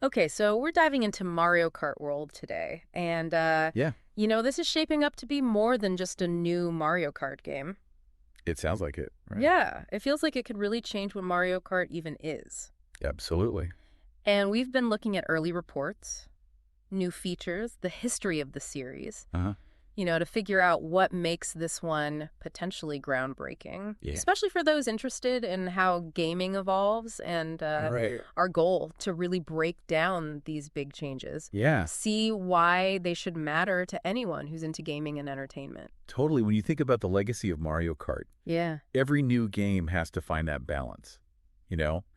Okay, so we're diving into Mario Kart World today. And, Yeah, this is shaping up to be more than just a new Mario Kart game. it sounds like it, right? Yeah, it feels like it could really change what Mario Kart even is. Absolutely. And we've been looking at early reports, new features, the history of the series, Uh-huh. to figure out what makes this one potentially groundbreaking, Yeah. especially for those interested in how gaming evolves and Right. our goal to really break down these big changes. Yeah, See why they should matter to anyone who's into gaming and entertainment. totally. When you think about the legacy of Mario Kart, Yeah. every new game has to find that balance,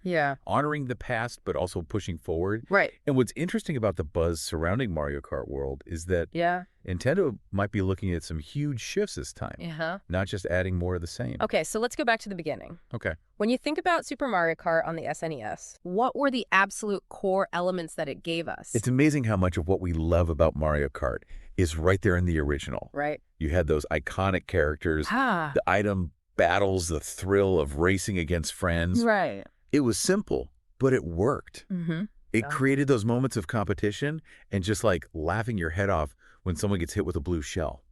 Yeah. honoring the past, but also pushing forward. Right. And what's interesting about the buzz surrounding Mario Kart World is that Yeah. Nintendo might be looking at some huge shifts this time, Uh-huh. not just adding more of the same. Okay, so let's go back to the beginning. Okay. When you think about Super Mario Kart on the SNES, what were the absolute core elements that it gave us? It's amazing how much of what we love about Mario Kart is right there in the original. Right. You had those iconic characters, Ah. the item battles, the thrill of racing against friends. Right. It was simple, but it worked. Mm-hmm. It Yeah. created those moments of competition and just like laughing your head off when someone gets hit with a blue shell.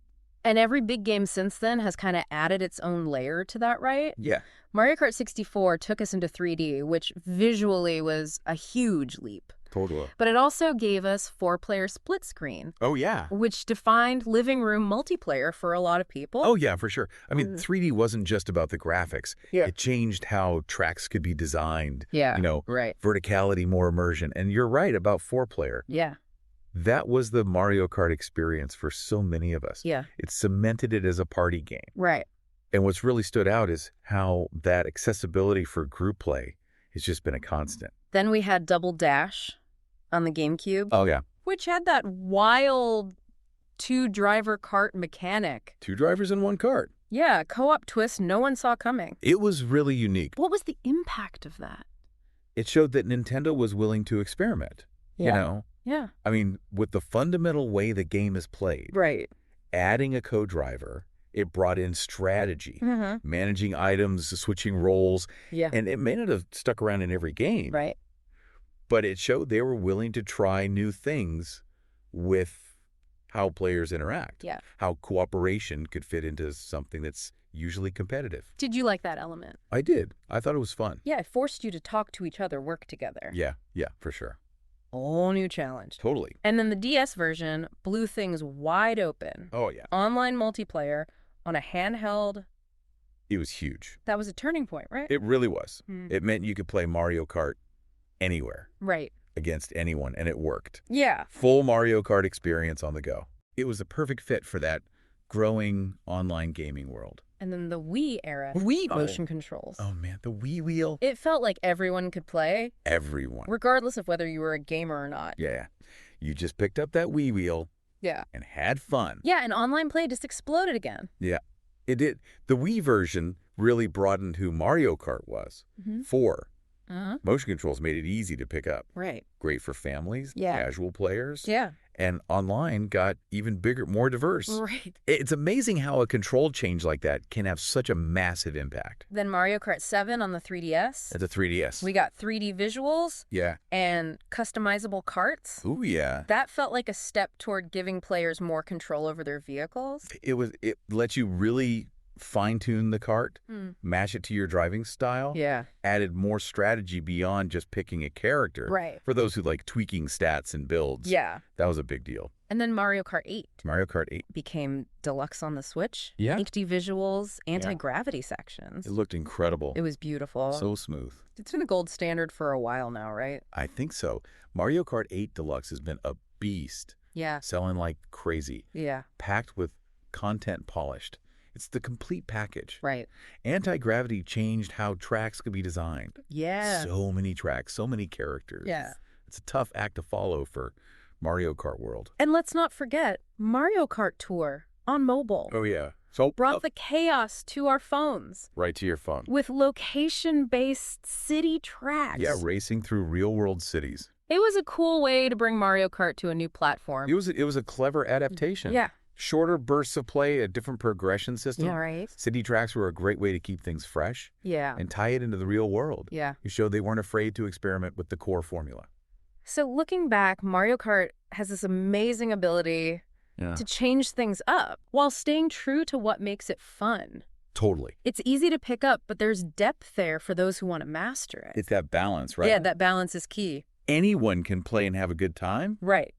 And every big game since then has kind of added its own layer to that, right? Yeah. Mario Kart 64 took us into 3D, which visually was a huge leap. Totally. But it also gave us 4-player split screen, Oh, yeah. which defined living room multiplayer for a lot of people. Oh, yeah, for sure. I mean, 3D wasn't just about the graphics. Yeah. It changed how tracks could be designed. Yeah. Right. Verticality, more immersion. And you're right about 4-player. Yeah. That was the Mario Kart experience for so many of us. Yeah. It cemented it as a party game. Right. And what's really stood out is how that accessibility for group play has just been a constant. Then we had Double Dash on the GameCube, Oh, yeah. which had that wild 2-driver kart mechanic. 2 drivers in 1 cart. Yeah, co-op twist no one saw coming. It was really unique. What was the impact of that? It showed that Nintendo was willing to experiment. Yeah. I mean, with the fundamental way the game is played, Right. adding a co-driver, it brought in strategy, Mm-hmm. managing items, switching roles, Yeah. and it may not have stuck around in every game, Right. but it showed they were willing to try new things with how players interact, Yeah. how cooperation could fit into something that's usually competitive. Did you like that element? I did. I thought it was fun. Yeah, it forced you to talk to each other, work together. Yeah, for sure. Whole new challenge. Totally. And then the DS version blew things wide open. Oh, yeah. Online multiplayer on a handheld. It was huge. That was a turning point, right? It really was. Hmm. It meant you could play Mario Kart anywhere Right. against anyone, and it worked. Yeah. Full Mario Kart experience on the go. It was a perfect fit for that growing online gaming world. And then the Wii era. Wii. Motion controls. Oh, man, the Wii wheel. It felt like everyone could play, Everyone. regardless of whether you were a gamer or not. Yeah. You just picked up that Wii wheel Yeah. and had fun. Yeah, and online play just exploded again. Yeah, it did. The Wii version really broadened who Mario Kart was. Mm-hmm. 4. Uh-huh. Motion controls made it easy to pick up. Right. Great for families, Yeah. casual players. Yeah. And online got even bigger, more diverse. Right. It's amazing how a control change like that can have such a massive impact. Then Mario Kart 7 on the 3DS. It's a 3DS. We got 3D visuals Yeah. and customizable carts. Ooh, yeah. That felt like a step toward giving players more control over their vehicles. It lets you really fine-tune the cart, Mm. match it to your driving style. Yeah. Added more strategy beyond just picking a character. Right. For those who like tweaking stats and builds. Yeah. That was a big deal. And then Mario Kart 8 Mario Kart 8. became deluxe on the Switch. Yeah. HD visuals, anti-gravity sections. It looked incredible. It was beautiful. So smooth. It's been the gold standard for a while now, right? I think so. Mario Kart 8 Deluxe has been a beast. Yeah. Selling like crazy. Yeah. Packed with content polished. It's the complete package. Right. Anti-gravity changed how tracks could be designed. Yeah. So many tracks, so many characters. Yeah. It's a tough act to follow for Mario Kart World. And let's not forget Mario Kart Tour on mobile. Oh, yeah. So Brought the chaos to our phones right to your phone. with location-based city tracks. Yeah, racing through real-world cities. It was a cool way to bring Mario Kart to a new platform. It was a clever adaptation. Yeah. Shorter bursts of play, a different progression system. Yeah, right? City tracks were a great way to keep things fresh Yeah. and tie it into the real world. Yeah. You showed they weren't afraid to experiment with the core formula. So looking back, Mario Kart has this amazing ability Yeah. to change things up while staying true to what makes it fun. Totally. It's easy to pick up, but there's depth there for those who want to master it. It's that balance, right? Yeah, that balance is key. Anyone can play and have a good time, Right.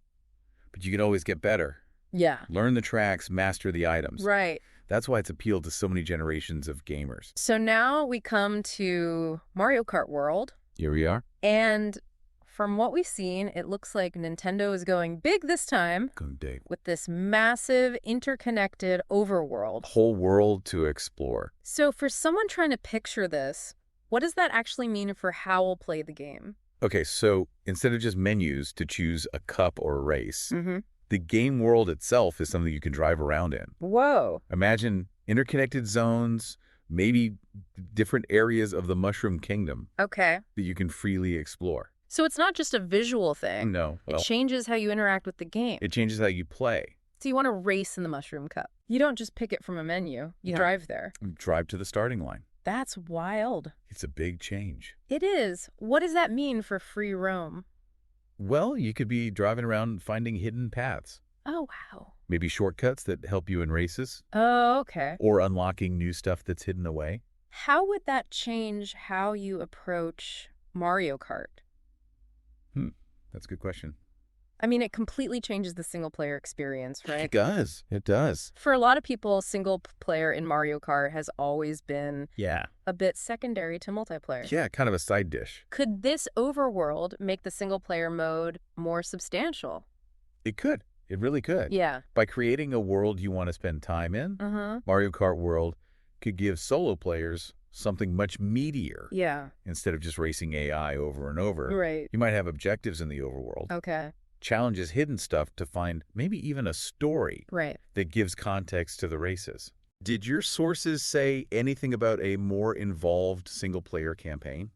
but you can always get better. Yeah. Learn the tracks, master the items. Right. That's why it's appealed to so many generations of gamers. So now we come to Mario Kart World, Here we are. and from what we've seen, it looks like Nintendo is going big this time Going big. with this massive interconnected overworld. Whole world to explore. So for someone trying to picture this, what does that actually mean for how we'll play the game? Okay, so instead of just menus to choose a cup or a race, Mm-hmm. the game world itself is something you can drive around in. Whoa. Imagine interconnected zones, maybe different areas of the Mushroom Kingdom Okay. that you can freely explore. So it's not just a visual thing. No, It well, changes how you interact with the game. it changes how you play. So you want to race in the Mushroom Cup. You don't just pick it from a menu. You Yeah. drive there. Drive to the starting line. That's wild. It's a big change. It is. What does that mean for free roam? Well, you could be driving around finding hidden paths, Oh, wow. maybe shortcuts that help you in races, Oh, okay. or unlocking new stuff that's hidden away. How would that change how you approach Mario Kart? That's a good question. I mean, it completely changes the single-player experience, It right? does. It does. For a lot of people, single-player in Mario Kart has always been Yeah. a bit secondary to multiplayer. Yeah, kind of a side dish. Could this overworld make the single-player mode more substantial? It could. It really could. Yeah. By creating a world you want to spend time in, Uh-huh. Mario Kart World could give solo players something much meatier Yeah. instead of just racing AI over and over. Right. You might have objectives in the overworld, Okay. challenges, hidden stuff to find maybe even a story Right. that gives context to the races. Did your sources say anything about a more involved single-player campaign?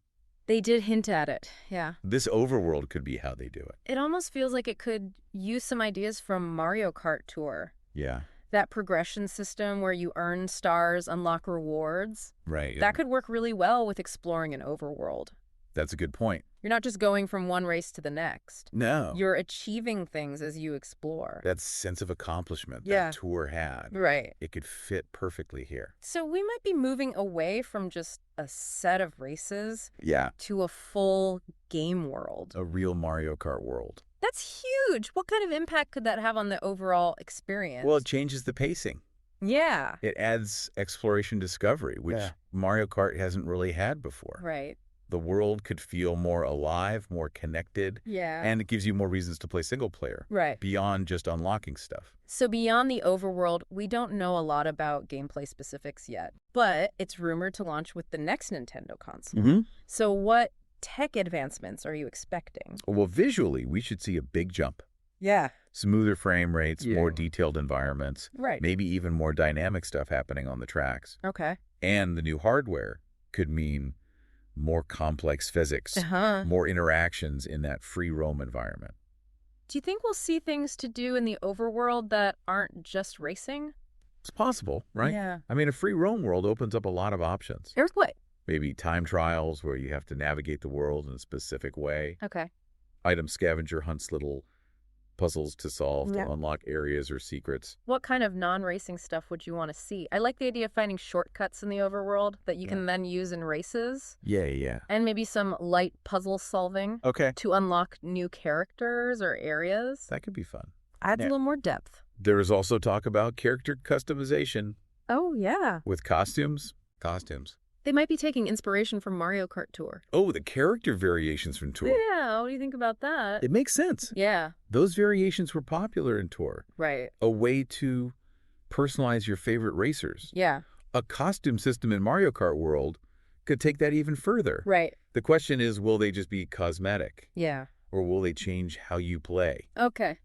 They did hint at it. Yeah. This overworld could be how they do it. It almost feels like it could use some ideas from Mario Kart Tour. Yeah, That progression system where you earn stars, unlock rewards. right. That could work really well with exploring an overworld. That's a good point. You're not just going from one race to the next. No. You're achieving things as you explore. That sense of accomplishment Yeah. that Tour had, Right. it could fit perfectly here. So we might be moving away from just a set of races Yeah, to a full game world. a real Mario Kart world. That's huge. What kind of impact could that have on the overall experience? Well, it changes the pacing. yeah. It adds exploration discovery, which Yeah. Mario Kart hasn't really had before. Right. The world could feel more alive, more connected, Yeah. and it gives you more reasons to play single player right. beyond just unlocking stuff. So beyond the overworld, we don't know a lot about gameplay specifics yet, but it's rumored to launch with the next Nintendo console. Mm-hmm. So what tech advancements are you expecting? Well, visually, we should see a big jump. Yeah. Smoother frame rates, Yeah. more detailed environments, Right. maybe even more dynamic stuff happening on the tracks. Okay. And the new hardware could mean more complex physics, Uh-huh. more interactions in that free roam environment. Do you think we'll see things to do in the overworld that aren't just racing? It's possible, right? Yeah. I mean, a free roam world opens up a lot of options. Here's what? Maybe time trials where you have to navigate the world in a specific way. Okay. Item scavenger hunts, little puzzles to solve Yeah. to unlock areas or secrets. What kind of non-racing stuff would you want to see? I like the idea of finding shortcuts in the overworld that you can then use in races, Yeah. and maybe some light puzzle solving Okay. to unlock new characters or areas. That could be fun. Adds Yeah. a little more depth. There is also talk about character customization Oh, yeah. with costumes. Costumes. They might be taking inspiration from Mario Kart Tour. Oh, the character variations from Tour. Yeah, what do you think about that? It makes sense. Yeah, Those variations were popular in Tour. right. A way to personalize your favorite racers. Yeah, A costume system in Mario Kart World could take that even further. right. The question is, will they just be cosmetic? Yeah. Or will they change how you play? Okay.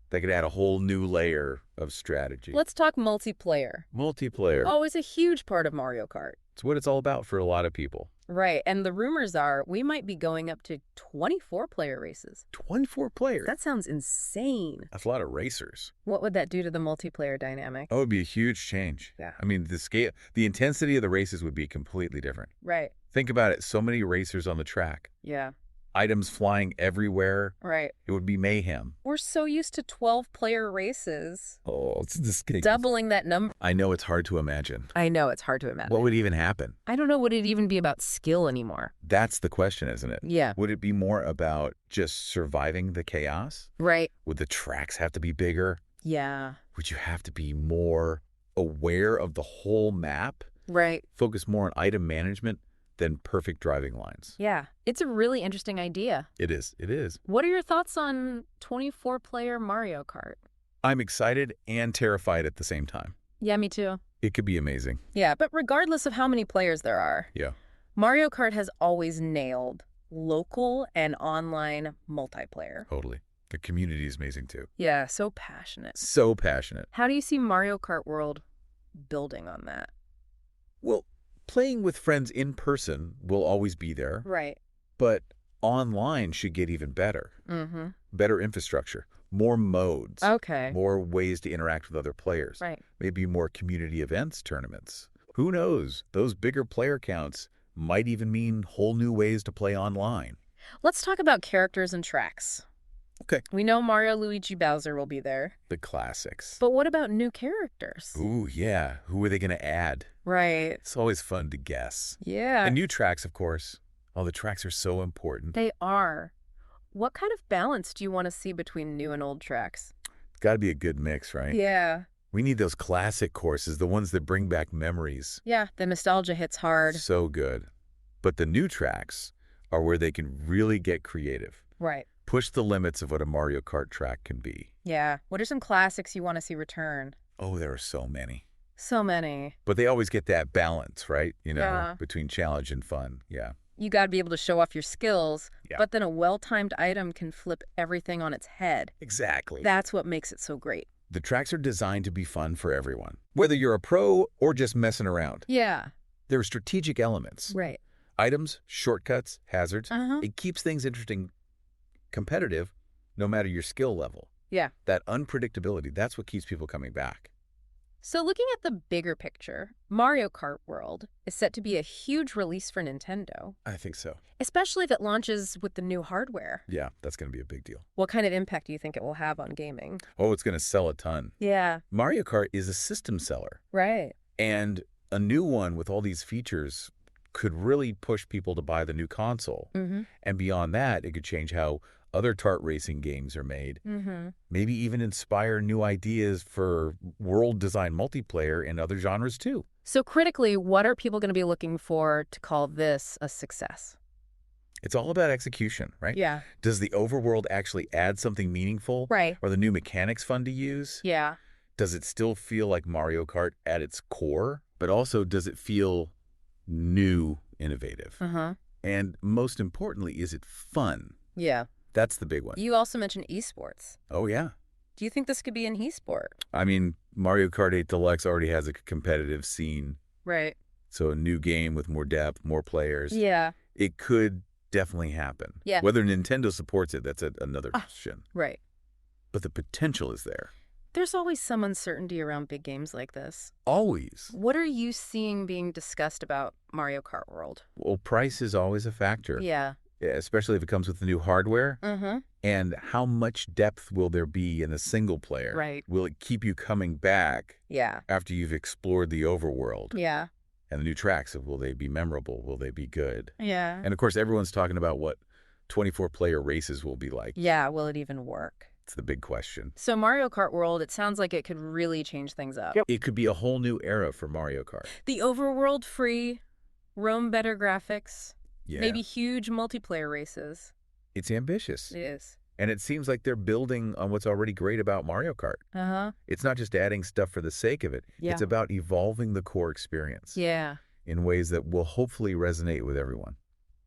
They could add a whole new layer of strategy. Let's talk multiplayer. Multiplayer. Always a huge part of Mario Kart. It's what it's all about for a lot of people. Right, and the rumors are we might be going up to 24-player races. 24 players. That sounds insane. That's a lot of racers. What would that do to the multiplayer dynamic? Oh, it would be a huge change. Yeah. I mean, the intensity of the races would be completely different. Right. Think about it. So many racers on the track. Yeah. items flying everywhere. Right. It would be mayhem. We're so used to 12-player races. Oh, it's this game. Doubling that number. I know it's hard to imagine. I know, it's hard to imagine. What would even happen? I don't know, would it even be about skill anymore? That's the question, isn't it? Yeah. Would it be more about just surviving the chaos? Right. Would the tracks have to be bigger? Yeah. Would you have to be more aware of the whole map? Right. Focus more on item management than perfect driving lines. Yeah. It's a really interesting idea. It is. It is. What are your thoughts on 24-player Mario Kart? I'm excited and terrified at the same time. Yeah, me too. It could be amazing. Yeah, but regardless of how many players there are, Yeah. Mario Kart has always nailed local and online multiplayer. Totally. The community is amazing too. Yeah, so passionate. So passionate. How do you see Mario Kart World building on that? Well, playing with friends in person will always be there, Right. but online should get even better. Mm-hmm. Better infrastructure, more modes, Okay. more ways to interact with other players, Right. maybe more community events, tournaments. Who knows? Those bigger player counts might even mean whole new ways to play online. Let's talk about characters and tracks. Okay. We know Mario, Luigi, Bowser will be there. The classics. But what about new characters? Ooh, yeah. Who are they going to add? Right. It's always fun to guess. Yeah. And new tracks, of course. Oh, the tracks are so important. They are. What kind of balance do you want to see between new and old tracks? It's got to be a good mix, right? Yeah. We need those classic courses, the ones that bring back memories. Yeah, the nostalgia hits hard. So good. But the new tracks are where they can really get creative. Right. Push the limits of what a Mario Kart track can be. Yeah. What are some classics you want to see return? Oh, there are so many. So many. But they always get that balance, right? Yeah. Between challenge and fun. Yeah. You got to be able to show off your skills, Yeah. but then a well-timed item can flip everything on its head. Exactly. That's what makes it so great. The tracks are designed to be fun for everyone, whether you're a pro or just messing around. Yeah. There are strategic elements. Right. Items, shortcuts, hazards. Uh-huh. It keeps things interesting, competitive, no matter your skill level. Yeah. That unpredictability, that's what keeps people coming back. So looking at the bigger picture, Mario Kart World is set to be a huge release for Nintendo, I think so. especially if it launches with the new hardware. Yeah, that's going to be a big deal. What kind of impact do you think it will have on gaming? Oh, it's going to sell a ton. Yeah. Mario Kart is a system seller, Right. and a new one with all these features could really push people to buy the new console. Mm-hmm. And beyond that, it could change how other kart racing games are made. Mm-hmm. Maybe even inspire new ideas for world design multiplayer in other genres too. So critically, what are people going to be looking for to call this a success? It's all about execution, right? Yeah. Does the overworld actually add something meaningful? Right. Are the new mechanics fun to use? Yeah. Does it still feel like Mario Kart at its core? But also, does it feel new, innovative? Uh-huh. And most importantly, is it fun? Yeah. That's the big one. You also mentioned esports. Oh, yeah. Do you think this could be an esport? I mean, Mario Kart 8 Deluxe already has a competitive scene. Right. So a new game with more depth, more players. Yeah. It could definitely happen. Yeah. Whether Nintendo supports it, that's another question. Right. But the potential is there. There's always some uncertainty around big games like this. Always. What are you seeing being discussed about Mario Kart World? Well, price is always a factor. Yeah. Especially if it comes with the new hardware. Mm-hmm. And how much depth will there be in the single player? Right. Will it keep you coming back Yeah. after you've explored the overworld? Yeah. And the new tracks, will they be memorable? Will they be good? Yeah. And of course, everyone's talking about what 24-player races will be like. Yeah. Will it even work? It's the big question. So Mario Kart World, it sounds like it could really change things up. It could be a whole new era for Mario Kart. The overworld free, roam better graphics, Yeah. maybe huge multiplayer races. It's ambitious. It is. And it seems like they're building on what's already great about Mario Kart. Uh-huh. It's not just adding stuff for the sake of it. Yeah. It's about evolving the core experience Yeah. in ways that will hopefully resonate with everyone.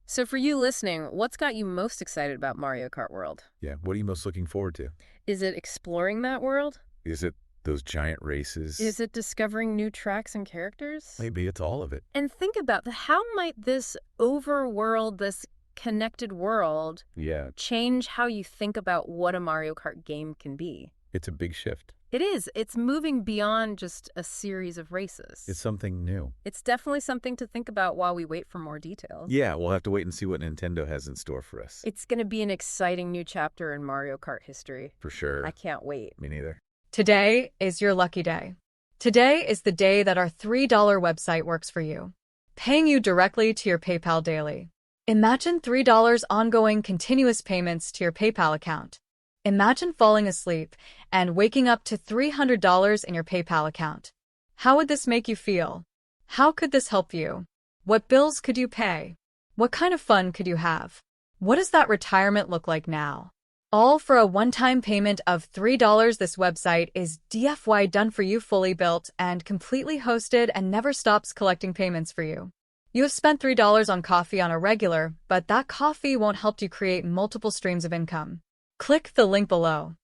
So for you listening, what's got you most excited about Mario Kart World? Yeah. What are you most looking forward to? Is it exploring that world? Is it those giant races? Is it discovering new tracks and characters? Maybe it's all of it. And think about how might this overworld, this connected world, Yeah. change how you think about what a Mario Kart game can be? It's a big shift. It is. It's moving beyond just a series of races. It's something new. It's definitely something to think about while we wait for more details. Yeah, we'll have to wait and see what Nintendo has in store for us. It's going to be an exciting new chapter in Mario Kart history. For sure. I can't wait. Me neither. Today is your lucky day. Today is the day that our $3 website works for you, paying you directly to your PayPal daily. Imagine $3 ongoing continuous payments to your PayPal account. Imagine falling asleep and waking up to $300 in your PayPal account. How would this make you feel? How could this help you? What bills could you pay? What kind of fun could you have? What does that retirement look like now? All for a one-time payment of $3. This website is DFY done for you, fully built and completely hosted, and never stops collecting payments for you. You have spent $3 on coffee on a regular, but that coffee won't help you create multiple streams of income. Click the link below.